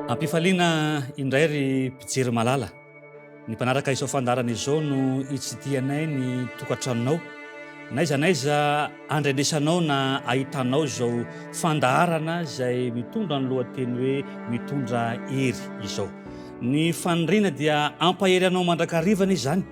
Ampifaliana indray ry mpijery malala. Ny mpanaraka izao fandarana izao no hitsidianay ny tokantranonao. Naiza andrenesanao na ahitanao izao fandaharana izay mitondra ny lohateny hoe Mitondra Hery izao. Ny faniriana dia ampahery anao mandrakarivana izany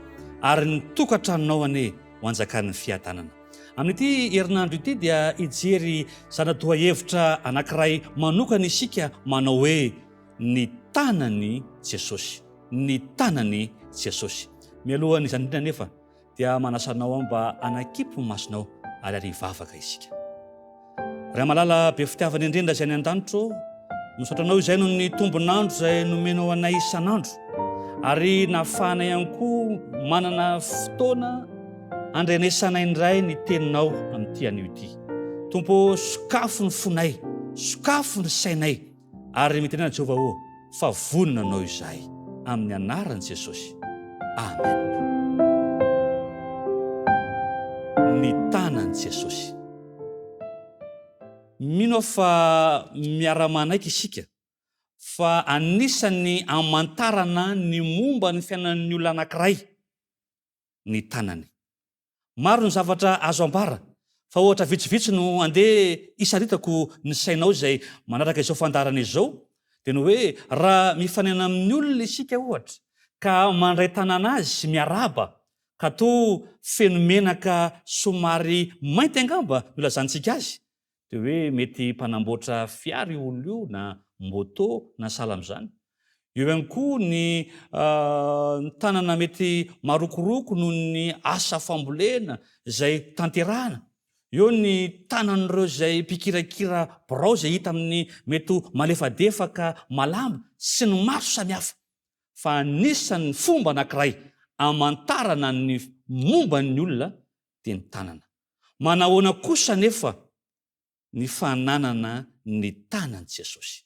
ary ny tokantranonao ane ho anjakan'ny fiadanana. Amin'ity herinandro ity dia hijery zana-doha-hevitra anankiray manokana isika manao hoe ny tanany Jesosy. Ny tanany Jesosy. Mialohan'ny izany indrindra nefa dia manasanao mba anakipo ny masonao ary arivavaka isika. Raha malala be fitiavana indrindra izay ny an-danitro, misotranao izay no ny tombonandro izay nomenao anay isanandro, ary nafana ihany koa manana fotoana andrenesanay indray ny teninao amin'ity anio ity. Tompo, sokafo ny fonay, sokafo ny sainay, ary mitenena Jehovah ho fa vonina anao izay amin'ny anaran'i Jesosy. Amen. Ny tanan'i Jesosy. Mino fa miara-manaiky isika fa anisany amantarana ny momba ny fiainan'ny olona anankiray ny tanany. Maro ny zavatra azo ambara, fa ohatra vitsivitsy no andeha isaritako ny sainao izay manaraka izao fandarana izao, dia no hoe raha mifanena amin'ny olona isika ohatra ka mandray tanana azy sy miaraba ka toa fenomenaka somary mainty angamba nolazantsika azy, dia hoe mety mpanamboatra fiara olona io na moto na sahala amin'izany. Eo ihany koa ny tanana mety marokoroko noho ny asa fambolena izay tanterahana. Eo ny tanan'ireo izay mpikirakira birao izay hita amin'ny mety malefadefaka malama sy ny maro samihafa. Fa anisan'ny fomba anankiray amantarana ny momba ny olona dia ny tanana. Manahoana kosa nefa ny fananana ny tanan'i Jesosy.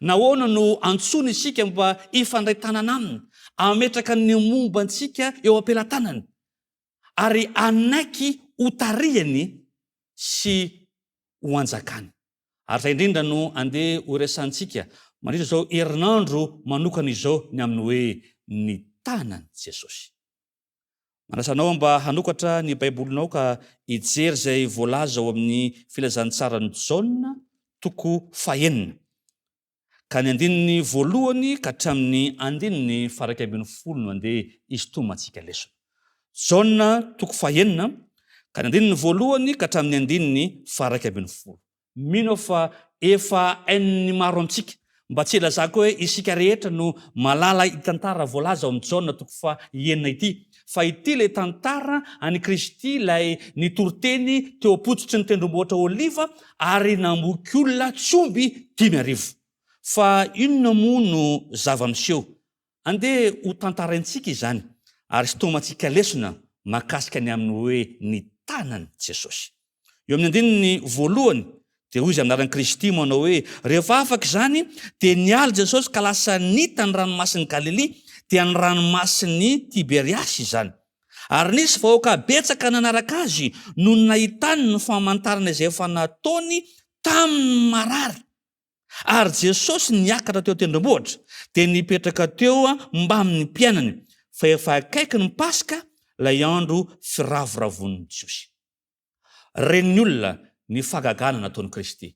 Nahoana no antsony isika mba hifandray tanana aminy, ametraka ny momba antsika eo ampelantanany, ary anaiky hotariany sy ho anjakany. Ary izay indrindra no andeha ho resantsika mandritra izao herinandro manokana izao ny amin'ny hoe ny tanan'i Jesosy. Manasanao mba hanokatra ny baibolinao ka hijery izay voalaza ao amin'ny filazantsarany Jaona toko 9. Ka ny andininy voalohany ka hatramin'ny andininy faha 11 no andeha isotomantsika lesona. Jaona toko 9 ka ny andininy voalohany ka hatramin'ny andininy faha 11. Mino fa efa hain'ny maro amintsika, mba tsy ilazako hoe isika rehetra no malala itantara voalaza ao amin'ny Jaona toko 9 ity, fa ity ilay tantara any Kristy ilay nitoriteny teo apotsotry ny tendrombohitra Oliva ary namoky olona tsomby 5,000. Fa inona moa no zava-miseho? Andeha ho tantaraintsika izany ary sotomantsika lesona mahakasika ny amin'ny hoe ny tanan'i Jesosy. Eo amin'ny andininy voalohany dia hoy izy amin'ny anaran'i Kristy manao hoe rehefa afaka izany dia niala Jesosy ka lasa nita ny ranomasin'ny Galilea, dia ny ranomasin'ny Tiberiasy izany. Ary nisy vahoaka betsaka nanaraka azy no nahitany ny famantarana izay efa nataony tamin'ny marary. Ary Jesosy niakatra teo tendrombohitra dia nipetraka teo mba amin'ny mpiainany, fa efa akaiky ny Paska, ilay andro firavoravon'ny Jiosy. Ren'ny olona ny fagagana nataon'i Kristy.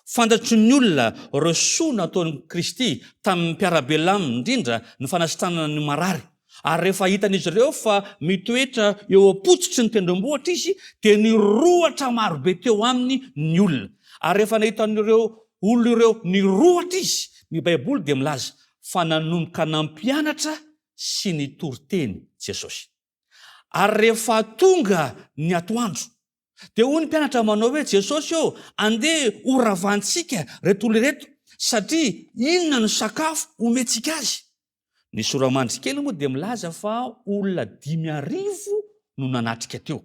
Fantatry ny olona ireo soa nataon'i Kristy tamin'ny mpiarabelona aminy, indrindra ny fanasitranana ny marary. Ary rehefa hitan'izy ireo fa mitoetra eo apotsotry ny tendrombohitra izy, dia nirohatra marobe teo aminy ny olona. Ary rehefa nahitan'ireo olona ireo nirohatra izy, ny baiboly dia milaza fa nanomboka nampianatra sy nitoriteny Jesosy. Ary rehefa tonga ny atoandro, dia hoy ny mpianatra manao hoe Jesosy andeha ho ravantsika reto olona reto, satria inona ny sakafo omentsika azy? Ny soramandry kely moa dia milaza fa olona 5,000 no nanatrika teo.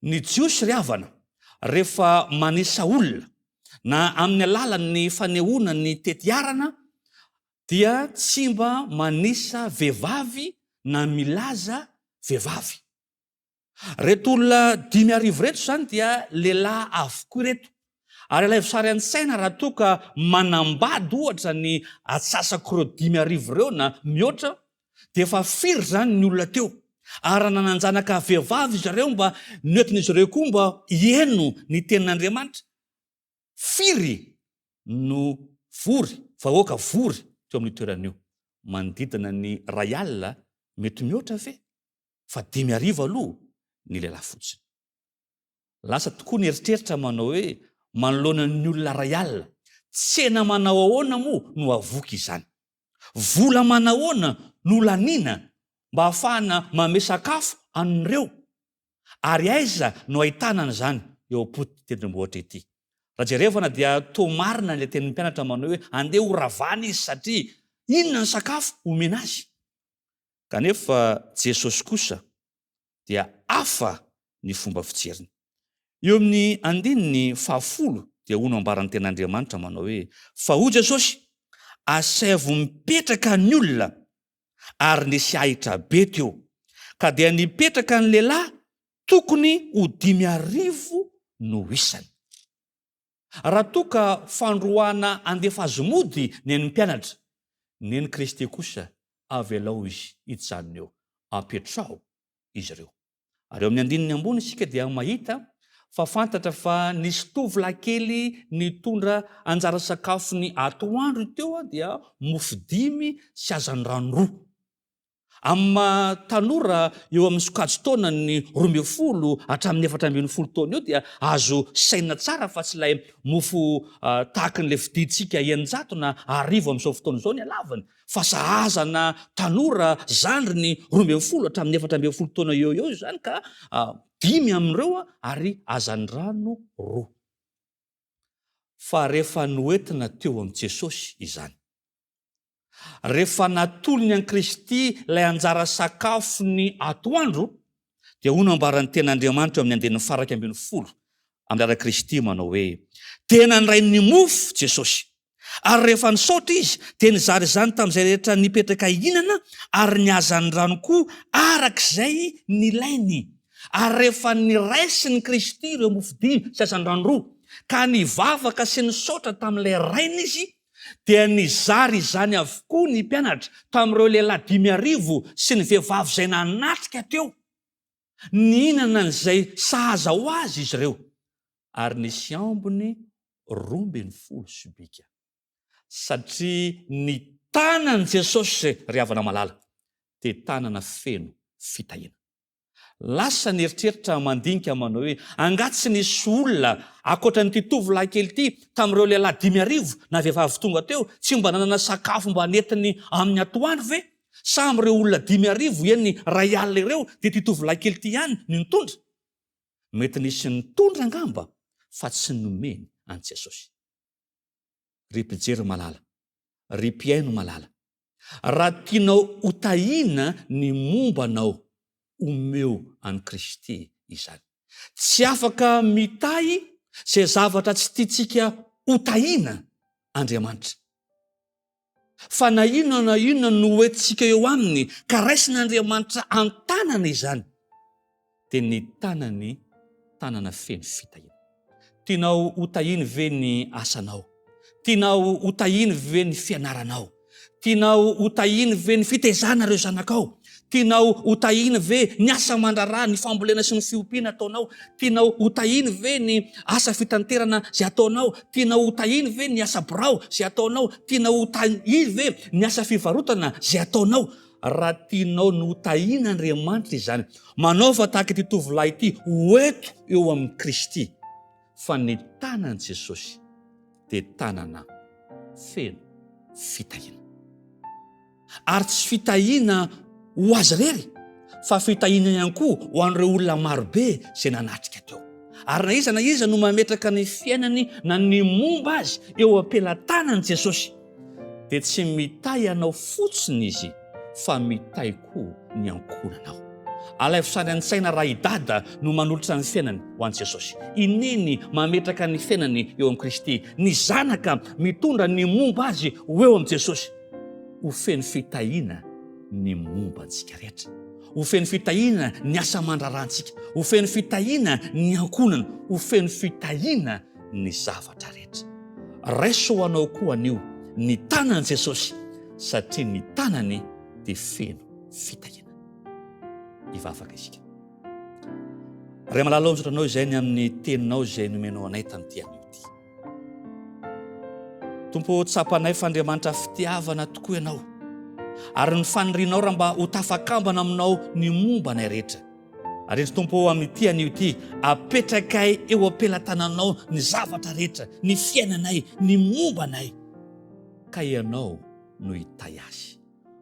Ny Jiosy ry havana rehefa manisa olona na amin'ny alalan'ny fanehoana ny tetiarana, dia tsy mba manisa vehivavy na milaza vehivavy. Reto olona 5,000 reto zany dia lehilahy avokoa reto, Ary alaivosary an-tsaina raha toa ka manambady ohatra ny atsasako ireo 5,000 ireo na mihoatra dia efa firy zany ny olona teo. Ary nananjanaka vehivavy izy ireo mba noentin'izy ireo koa mba hieno ny tenin'Andriamanitra. Firy no vory, vahoaka vory teo amin'ny toeran'io. Manodidina ny 2 alina mety mihoatra ve? Fa 5,000 aloha ny lehilahy fotsiny. Lasa tokoa ny eritreritra manao hoe manoloana ny olona 2 alina. Tsena manao ahoana moa no avoky izany. Vola manao ahoana no laniana mba hahafahana mame sakafo an'ireo. Ary aiza no ahitana an'izany eo am-poti tendrombohitra ity. Raha jerevana dia toa marina ilay tenin'ny mpianatra manao hoe andeha ho ravana izy satria inona ny sakafo omena azy. Kanefa Jesosy kosa dia hafa ny fomba fijeriny. Eo amin'ny 10 dia hono ambaran'ny ten'Andriamanitra manao hoe fa ho Jesosy asaivo mipetraka ny olona ary nisy ahitra be teo ka dia nipetraka ny lehilahy tokony ho 5,000 no isany. Raha toa ka fandroana andefa azy mody ny an'ny mpianatra, ny an'ny Kristy kosa avelao izy hijanona eo, apetrao izy ireo. Ary eo amin'ny 9 ambony isika dia mahita fa fantatra fa nisy tovolahy kely nitondra anjara sakafony atoandro teo dia mofo 5 sy hazan-drano 2. Amma tanora eo amin'ny sokajy taona ny 12 hatramin'ny 14 taona io dia azo saina tsara fa tsy ilay mofo tahaka n'ilay vidintsika 900 na 1000 amin'izao fotoana izao ny halavany. Fa sahazana tanora zandriny 12 hatramin'ny 14 taona eo izany ka 5 amin'ireo ary hazan-drano 2. Fa rehefa noentina teo amin'i Jesosy izany, rehefa natolony an'i Kristy ilay anjara sakafo ny atoandro dia hono ambaran'ny ten'Andriamanitra amin'ny 10 amin'ny ara Kristy manao hoe tena nray ny mofo Jesosy. Ary rehefa nisaotra izy dia nizary izany tamin'izay rehetra nipetraka hihinana ary ny hazan-drano koa arak'izay nilainy. Ary rehefa niraisy ny Kristy ireo mofo 5 sy hazan-drano 2 ka nivavaka sy nisaotra tamin'ilay rainy izy dia nizary izany avokoa ny mpianatra tamin'ireo lehilahy 5,000 sy ny vehivavy izay nanatrika teo. Nihinana n'izay sahaza ho azy izy ireo ary nisy ambiny 12 sobika. Satria ny tanany Jesosy ry havana malala dia tanana feno fitahiana. Lasa ny eritreritra mandinika manao hoe angatsy nisy olona akoatra n'ity tovolahy kely ity tamin'ireo lehilahy 5,000 na vehivavy tonga teo tsy mba nanana sakafo mba netiny amin'ny atoandro ve? Sa amin'ireo olona 5,000 eny 2 alina ireo dia ity tovolahy kely ity ihany ny nitondra? Mety nisy nitondra angamba fa tsy nomeny an Jesosy. Ry mpijery malala, ry mpiaino malala, raha tianao hotahiana ny mombanao, omeo an'i Kristy izany. Tsy afaka mitahy izay zavatra tsy tiantsika hotahiana Andriamanitra. Fa na inona no hoentintsika eo aminy ka raisin'Andriamanitra an-tanana izany dia ny tanana feno fitahiana. Tianao hotahiana ve ny asanao? Tianao hotahiana ve ny fianaranao? Tianao hotahiana ve ny fitaizana ireo zanakao? Tianao hotahiana ve ny asa mandrarà, ny fambolena sy ny fiompiana ataonao? Tianao hotahiana ve ny asa fitanterana izay ataonao? Tianao hotahiana ve ny asa birao izay ataonao? Tianao hotahiana ve ny asa fivarotana izay ataonao? Raha tianao no hotahiana Andriamanitra izany, manaova tahaka ity tovolahy ity hoeto eo amin'ny Kristy. Fa ny tanan'i Jesosy dia tanana feno fitahiana. Ary tsy fitahiana ho azy rery, fa fitahiana ihany koa ho an'ireo olona marobe izay nanatrika teo. Ary na iza no mametraka ny fiainany na ny momba azy eo am-pelantanan'i Jesosy dia tsy mitahy anao fotsiny izy, fa mitahy koa ny ankonanao. Alaivosary an-tsaina raha idada no manolotra ny fiainany ho an'i Jesosy. Ineny mametraka ny fiainany eo amin'i Kristy. Ny zanaka mitondra ny momba azy ho eo amin'i Jesosy. Ho feno fitahiana ny momba antsika rehetra. Ho feno fitahiana ny asa mandrarantsika. Ho feno fitahiana ny ankonana. Ho feno fitahiana ny zavatra rehetra. Raiso ho anao koa anio ny tanan'i Jesosy, satria ny tanany dia feno fitahina. Ivavaka isika. Ray malala onjotranao izay ny amin'ny teninao izay nomenao anay tamin'ity anio ity. Tompo, tsapanay f'Andriamanitra fitiavana tokoa ianao, ary ny fanirianao raha mba ho tafakambana aminao ny momba anay rehetra. Ary Tompo, amin'ity anio ity apetrakay eo am-pelatananao ny zavatra rehetra, ny fiainanay, ny momba anay, ka ianao no hitay azy.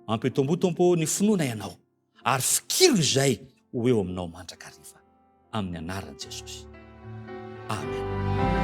Ampitombo Tompo ny finoana ianao, ary fikiro izay ho eo aminao mandrakariva, amin'ny anaran'i Jesosy. Amen.